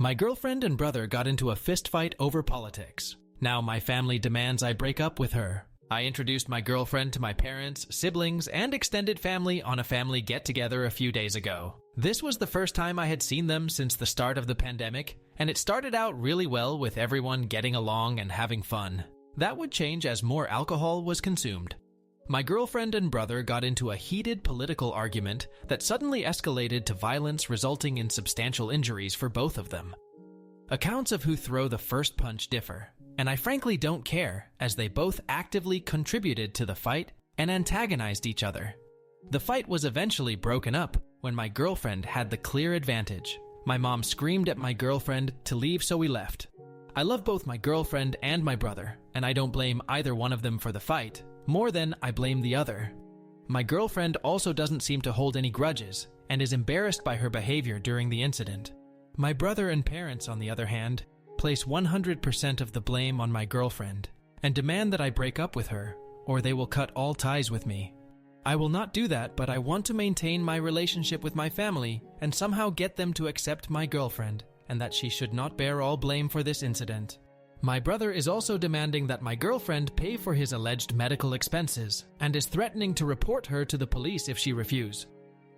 My girlfriend and brother got into a fistfight over politics. Now my family demands I break up with her. I introduced my girlfriend to my parents, siblings, and extended family on a family get-together a few days ago. This was the first time I had seen them since the start of the pandemic, and it started out really well with everyone getting along and having fun. That would change as more alcohol was consumed. My girlfriend and brother got into a heated political argument that suddenly escalated to violence, resulting in substantial injuries for both of them. Accounts of who threw the first punch differ, and I frankly don't care, as they both actively contributed to the fight and antagonized each other. The fight was eventually broken up when my girlfriend had the clear advantage. My mom screamed at my girlfriend to leave, so we left. I love both my girlfriend and my brother, and I don't blame either one of them for the fight, more than I blame the other. My girlfriend also doesn't seem to hold any grudges and is embarrassed by her behavior during the incident. My brother and parents, on the other hand, place 100% of the blame on my girlfriend and demand that I break up with her, or they will cut all ties with me. I will not do that, but I want to maintain my relationship with my family and somehow get them to accept my girlfriend and that she should not bear all blame for this incident. My brother is also demanding that my girlfriend pay for his alleged medical expenses and is threatening to report her to the police if she refuses.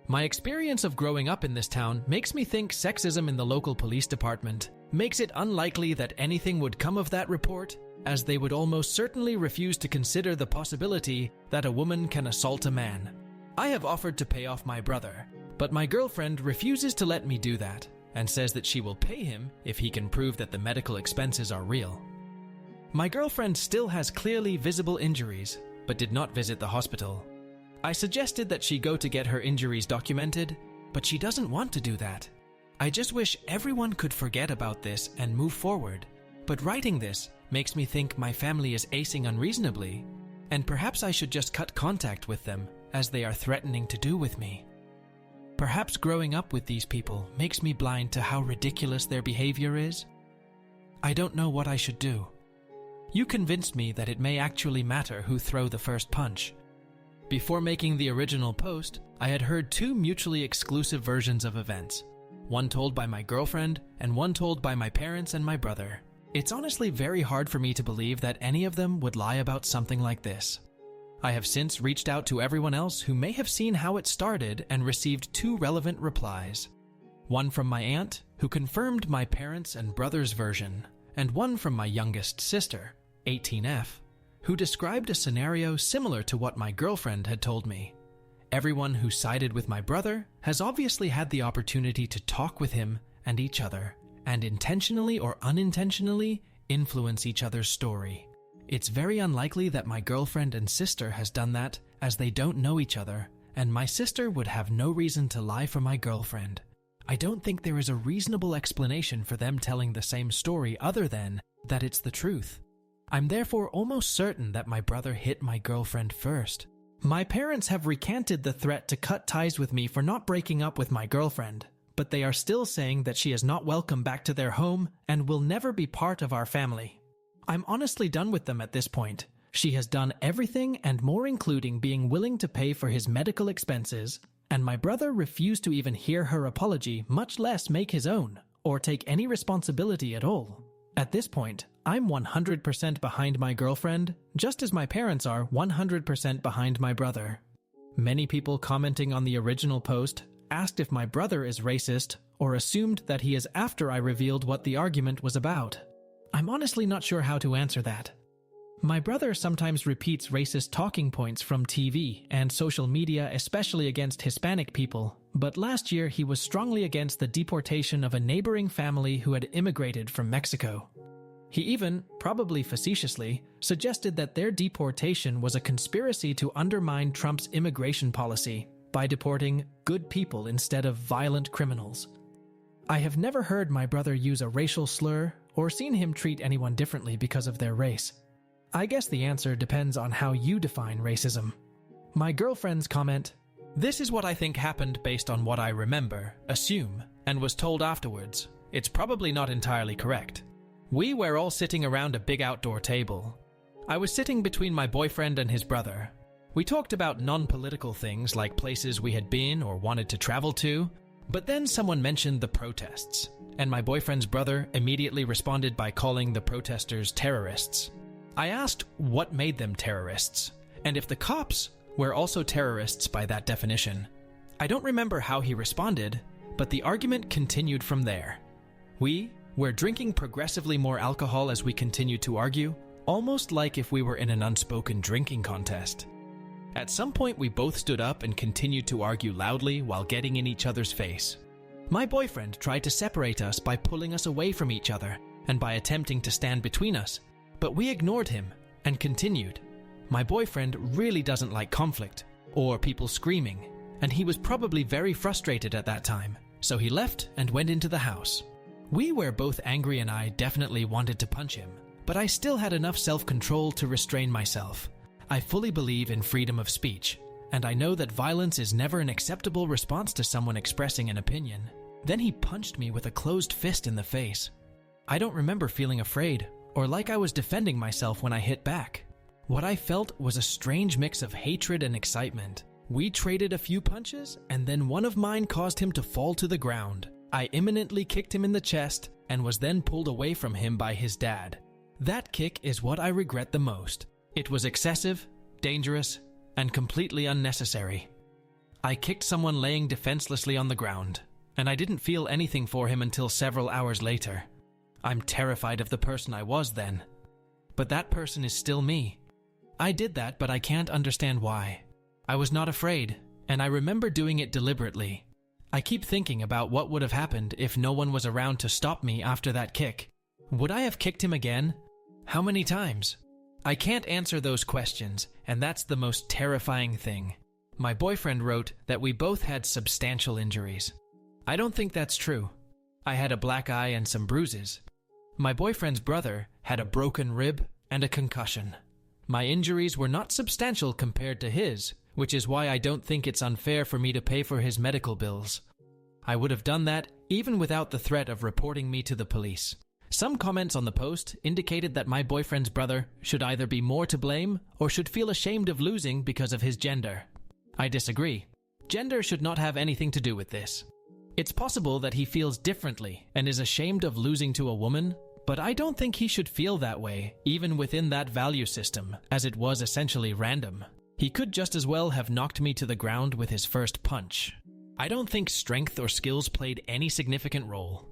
My experience of growing up in this town makes me think sexism in the local police department makes it unlikely that anything would come of that report, as they would almost certainly refuse to consider the possibility that a woman can assault a man. I have offered to pay off my brother, but my girlfriend refuses to let me do that and says that she will pay him if he can prove that the medical expenses are real. My girlfriend still has clearly visible injuries, but did not visit the hospital. I suggested that she go to get her injuries documented, but she doesn't want to do that. I just wish everyone could forget about this and move forward, but writing this makes me think my family is acing unreasonably, and perhaps I should just cut contact with them, as they are threatening to do with me. Perhaps growing up with these people makes me blind to how ridiculous their behavior is. I don't know what I should do. You convinced me that it may actually matter who throw the first punch. Before making the original post, I had heard two mutually exclusive versions of events, one told by my girlfriend and one told by my parents and my brother. It's honestly very hard for me to believe that any of them would lie about something like this. I have since reached out to everyone else who may have seen how it started and received two relevant replies. One from my aunt, who confirmed my parents' and brother's version, and one from my youngest sister, 18F, who described a scenario similar to what my girlfriend had told me. Everyone who sided with my brother has obviously had the opportunity to talk with him and each other, and intentionally or unintentionally influence each other's story. It's very unlikely that my girlfriend and sister has done that, as they don't know each other, and my sister would have no reason to lie for my girlfriend. I don't think there is a reasonable explanation for them telling the same story other than that it's the truth. I'm therefore almost certain that my brother hit my girlfriend first. My parents have recanted the threat to cut ties with me for not breaking up with my girlfriend, but they are still saying that she is not welcome back to their home and will never be part of our family. I'm honestly done with them at this point. She has done everything and more, including being willing to pay for his medical expenses, and my brother refused to even hear her apology, much less make his own, or take any responsibility at all. At this point, I'm 100% behind my girlfriend, just as my parents are 100% behind my brother. Many people commenting on the original post asked if my brother is racist or assumed that he is after I revealed what the argument was about. I'm honestly not sure how to answer that. My brother sometimes repeats racist talking points from TV and social media, especially against Hispanic people, but last year he was strongly against the deportation of a neighboring family who had immigrated from Mexico. He even, probably facetiously, suggested that their deportation was a conspiracy to undermine Trump's immigration policy by deporting good people instead of violent criminals. I have never heard my brother use a racial slur or seen him treat anyone differently because of their race. I guess the answer depends on how you define racism. My girlfriend's comment, "This is what I think happened based on what I remember, assume, and was told afterwards. It's probably not entirely correct. We were all sitting around a big outdoor table. I was sitting between my boyfriend and his brother. We talked about non-political things like places we had been or wanted to travel to, But then someone mentioned the protests, and my boyfriend's brother immediately responded by calling the protesters terrorists. I asked what made them terrorists, and if the cops were also terrorists by that definition. I don't remember how he responded, but the argument continued from there. We were drinking progressively more alcohol as we continued to argue, almost like if we were in an unspoken drinking contest. At some point, we both stood up and continued to argue loudly while getting in each other's face. My boyfriend tried to separate us by pulling us away from each other and by attempting to stand between us, but we ignored him and continued. My boyfriend really doesn't like conflict or people screaming, and he was probably very frustrated at that time, so he left and went into the house. We were both angry and I definitely wanted to punch him, but I still had enough self-control to restrain myself. I fully believe in freedom of speech, and I know that violence is never an acceptable response to someone expressing an opinion. Then he punched me with a closed fist in the face. I don't remember feeling afraid or like I was defending myself when I hit back. What I felt was a strange mix of hatred and excitement. We traded a few punches, and then one of mine caused him to fall to the ground. I imminently kicked him in the chest and was then pulled away from him by his dad. That kick is what I regret the most. It was excessive, dangerous, and completely unnecessary. I kicked someone laying defenselessly on the ground, and I didn't feel anything for him until several hours later. I'm terrified of the person I was then. But that person is still me. I did that, but I can't understand why. I was not afraid, and I remember doing it deliberately. I keep thinking about what would have happened if no one was around to stop me after that kick. Would I have kicked him again? How many times? I can't answer those questions, and that's the most terrifying thing. My boyfriend wrote that we both had substantial injuries. I don't think that's true. I had a black eye and some bruises. My boyfriend's brother had a broken rib and a concussion. My injuries were not substantial compared to his, which is why I don't think it's unfair for me to pay for his medical bills. I would have done that even without the threat of reporting me to the police. Some comments on the post indicated that my boyfriend's brother should either be more to blame or should feel ashamed of losing because of his gender. I disagree. Gender should not have anything to do with this. It's possible that he feels differently and is ashamed of losing to a woman, but I don't think he should feel that way, even within that value system, as it was essentially random. He could just as well have knocked me to the ground with his first punch. I don't think strength or skills played any significant role.